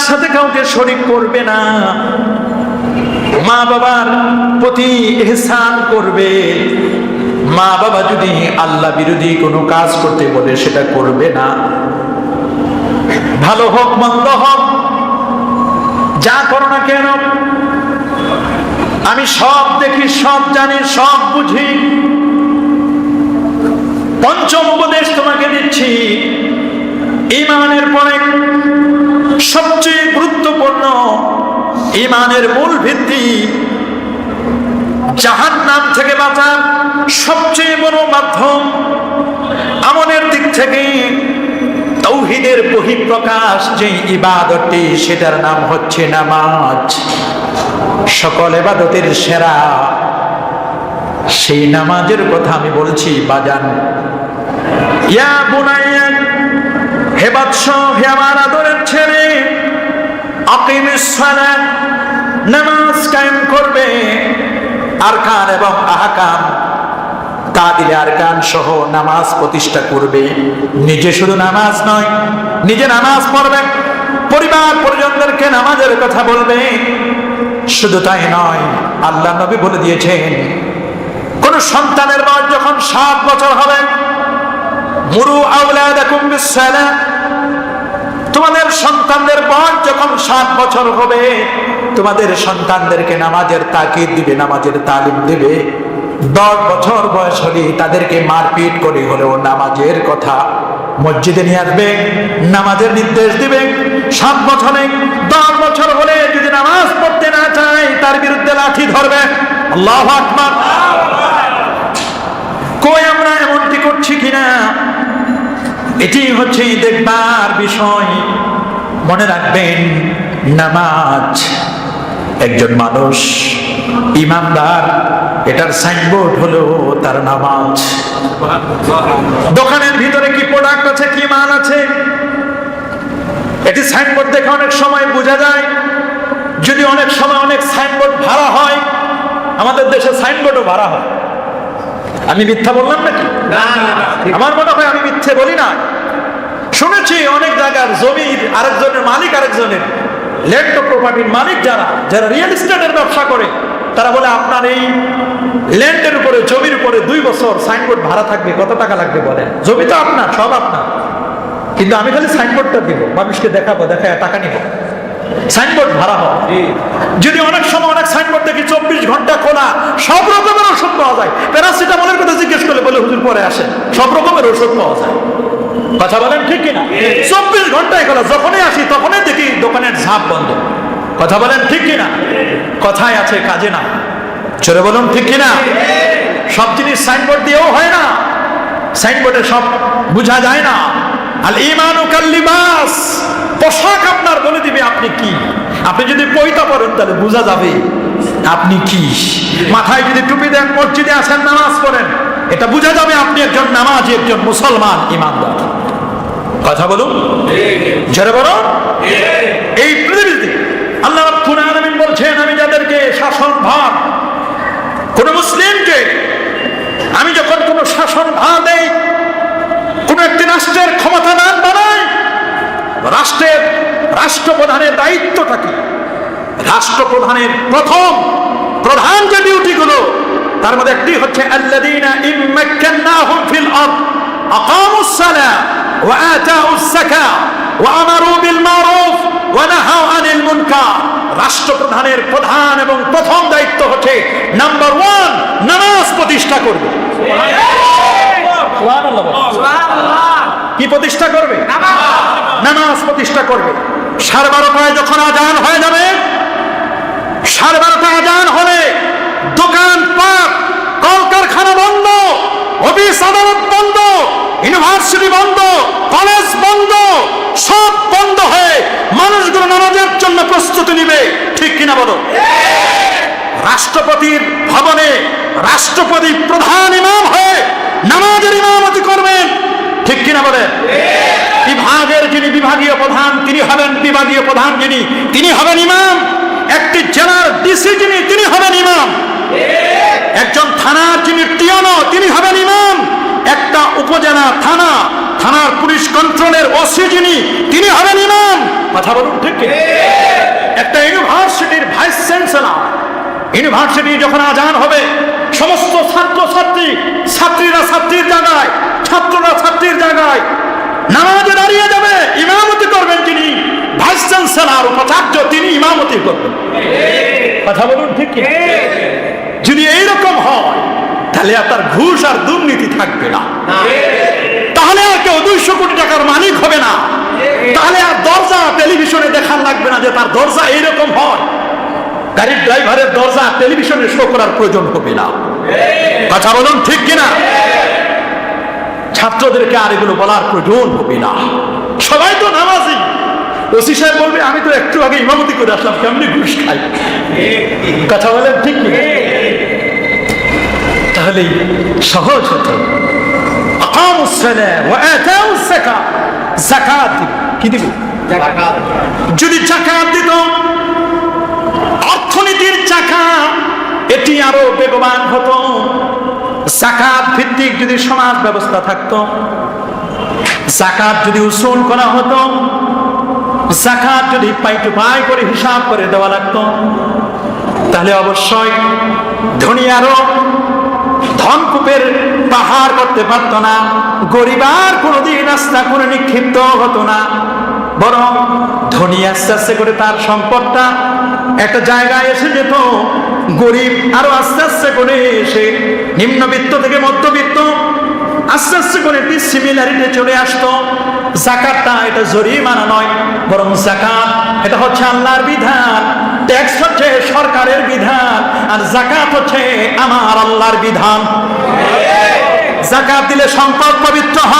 সাথে কাউকে শরীক করবে না, মা বাবার প্রতি ইহসান করবে, মা বাবা যদি আল্লাহ বিরোধী কোনো কাজ করতে বলে সেটা করবে না, ভালো হোক মন্দ হোক যা করো না কেন আমি সব দেখি, সব জানি, সব বুঝি। পঞ্চম উপদেশ তোমাকে দিচ্ছি, ঈমানের পরে সবচেয়ে গুরুত্বপূর্ণ, ঈমানের মূল ভিত্তি, জাহান্নাম থেকে বাঁচার সবচেয়ে বড় মাধ্যম, আমলের দিক থেকে তাওহীদের বহিঃপ্রকাশ যে ইবাদতটি, সেটার নাম হচ্ছে নামাজ। সকল ইবাদতের সেরা সেই নামাজের কথা আমি বলছি বাজান। ইয়া বুনাইয়া, হে বৎস, হে আমার আদরের ছেলে, আকিমিস সালাত, নামাজ কায়েম করবে। আরকান এবং আহকাম, তাদিলে আরকান সহ নামাজ প্রতিষ্ঠা করবে। নিজে শুধু নামাজ নয়, নিজে নামাজ পড়বে, পরিবার পরিজনদেরকে নামাজের কথা বলবে। শুধু তাই নয়, আল্লাহ নবী বলে দিয়েছেন, কোন সন্তানের বয়স যখন 7 বছর হবে, মুরু আওলাদাকুম বিসসালাহ, তোমাদের সন্তানদের বয়স যখন 7 বছর হবে, তোমাদের সন্তানদেরকে নামাজের তাকিদ দিবে, নামাজের তালিম দিবে। 10 বছর বয়স হলে তাদেরকে মারপিট করে হলেও নামাজের কথা মসজিদে নিয়ে আসবে, নামাজের নির্দেশ দিবে। 7 বছরে 10 বছর হলে যদি নামাজ পড়তে না চায়, তার বিরুদ্ধে লাঠি ধরবে। আল্লাহু আকবার। কই আমরা এমনটি করছি কিনা, এটি হচ্ছে দেখবার বিষয়। মনে রাখবেন, নামাজ, একজন মানুষ ইমানদার, এটার সাইনবোর্ড হলো তার নামাজ। দোকানের ভিতরে কি প্রোডাক্ট আছে, কি মাল আছে, এটি সাইনবোর্ড দেখে অনেক সময় বোঝা যায়। যদি অনেক সময় অনেক সাইনবোর্ড ভাড়া হয়, আমাদের দেশে সাইনবোর্ডও ভাড়া হয়। আমি মিথ্যা বললাম নাকি? আমার মনে হয় আমি মিথ্যে বলি না। শুনেছি অনেক জায়গার জমির আরেকজনের মালিক, আরেকজনের ল্যান্ড প্রপার্টির মালিক, যারা রিয়েল এস্টেটের ব্যবসা করে, তারা বলে আপনার এই ল্যান্ডের উপরে, জমির উপরে 2 বছর সাইনবোর্ড ভাড়া থাকবে। কত টাকা লাগবে বলেন? জমি তো আপনার, সব আপনার, কিন্তু আমি খালি সাইনবোর্ডটা দিব, মানুষকে দেখাবো, দেখায় টাকা নিব। সাইনবোর্ড ভাড়া হয়। যদি অনেক সময় অনেক সাইনবোর্ড দেখি 24 ঘন্টা খোলা, সব রকমের ওষুধ পাওয়া যায়। প্যারাসিটামলের কথা জিজ্ঞেস করলে বলে হুজুর পরে আসেন, সব রকমের ওষুধ পাওয়া যায়। কথা বলেন ঠিক কিনা? 24 ঘন্টায় খোলা, যখনই আসি তখনই দেখি দোকানের ঝাঁপ বন্ধ। কথা বলেন ঠিক কিনা? কথায় আছে, কাজে না। চলে বলুন ঠিক কিনা? সব জিনিস সাইনবোর্ড দিয়েও হয় না, সাইনবোর্ডে সব বোঝা যায় না। আল ঈমানু কাল লিবাস, পোশাক আপনার বলে দিবে আপনি কি। আপনি যদি পয়তা পরেন তাহলে বোঝা যাবে আপনি কি। মাথায় যদি টুপি দেন, মসজিদে আসেন, নামাজ পড়েন, এটা বোঝা যাবে আপনি একজন নামাজি, একজন মুসলমান, ইমানদার। কথা বলুন, জোরে বলুন। এই পৃথিবীতে আল্লাহ রাব্বুল আলামিন বলছেন, আমি যাদেরকে শাসন ভার, কোন মুসলিমকে আমি যখন কোন শাসন ভার দেই, কোন একটি রাষ্ট্রের ক্ষমতাবান বানাই, রাষ্ট্রের রাষ্ট্রপ্রধানের দায়িত্বটা কি? রাষ্ট্রপ্রধানের প্রধান যে ডিউটিগুলো, তার মধ্যে একটি হচ্ছে আল্লাযীনা ইম্মাক্কান্নাহুম ফিল আরদ আকামুস সালাহ ওয়া আতাউস যাকাত ওয়া আমারু বিল মারুফ ওয়া নাহাউ আনিল মুনকার। রাষ্ট্রপ্রধানের প্রধান এবং প্রথম দায়িত্ব হচ্ছে নাম্বার 1, নামাজ প্রতিষ্ঠা করবে। সুবহানাল্লাহ, সুবহানাল্লাহ। কি প্রতিষ্ঠা করবে? নামাজ প্রতিষ্ঠা করবে। 12:30 যখন আজান হয়ে যাবে, 12:30 আজান হলে দোকানপাট, কলকারখানা বন্ধ, অফিস আদালত বন্ধ, ইউনিভার্সিটি বন্ধ, কলেজ বন্ধ, সব বন্ধ হয়ে মানুষগুলো নামাজের জন্য প্রস্তুতি নিবে। ঠিক কিনা বলো? রাষ্ট্রপতির ভবনে রাষ্ট্রপতি প্রধান ইমাম হয়ে নামাজের ইমামতি করবেন। ঠিক কিনা বলে? বিভাগের যিনি বিভাগীয় প্রধান, তিনি হবেন বিভাগীয় প্রধান, তিনি হবেন ইমাম। একটি জেলার ডিসি তিনি হবেন ইমাম। একজন থানার যিনি টিওনো, তিনি হবেন ইমাম। একটা উপজেলা থানা থানার পুলিশ কন্ট্রোলের ওসি যিনি, তিনি হবেন ইমাম। কথা বলুন ঠিক কি? একটা ইউনিভার্সিটির ভাইস চ্যান্সেলর, ইউনিভার্সিটি যখন আজান হবে, সমস্ত ছাত্রীরা ছাত্রীর জায়গায়, ছাত্ররা ছাত্রীর জায়গায় নামাজে দাঁড়িয়ে যাবে। ইমামতি করবেন যিনি, ভাইস চ্যান্সেলর উপাচার্য, তিনি ইমামতি করবেন। কথা বলুন ঠিক কি? যদি এইরকম হয় তাহলে আপনার ঘুষ আর দুর্নীতি থাকবে না, তাহলে আর কেউ 200 কোটি টাকার মালিক হবে না, তাহলে আর দরজা টেলিভিশনে দেখার লাগবে না যে তার দরজা এইরকম হয়, গাড়ির ড্রাইভারের দরজা টেলিভিশনে শো করার প্রয়োজন হবে না। কথা বলুন ঠিক কিনা? ছাত্রদেরকে আর এগুলো বলার প্রয়োজন হবে না। সবাই তো নামাজি, ওসি সাহেব বলবে আমি তো একটু আগে ইমামতি করে আসলাম, কেমনি ঘুষ খাই। কথা বলেন ঠিক কি? তাহলে সহজ হতো। যাকাত কি দিবে? যদি যাকাত দিত, অর্থনীতির চাকা এটি আরো বেগবান হতো। যাকাত ভিত্তিক যদি সমাজ ব্যবস্থা থাকতো, যাকাত যদি উসুল করা হতো, যাকাত যদি পাই টু পাই করে হিসাব করে দেওয়া লাগতো, তাহলে অবশ্যই ধনী আরো ধনকূপের পাহাড় করতে পারত না, গরিব আর কোনোদিন আস্থা করে নিক্ষিপ্ত হতো না, বরং ধনী আস্তে আস্তে করে তার সম্পদটা একটা জায়গায় এসে যেত, গরিব আরো আস্তে আস্তে করে এসে নিম্নবিত্ত থেকে মধ্যবিত্ত আস্তে আস্তে করে একটি সিমিলারিটি চলে আসতো। যাকাতটা এটা জরিমানা নয়, বরং যাকাত এটা হচ্ছে আল্লাহর বিধান, ট্যাক্স হচ্ছে সরকারের বিধান, আর যাকাত হচ্ছে আমার আল্লাহর বিধান। যাকাত দিলে সম্পদ পবিত্র হয়।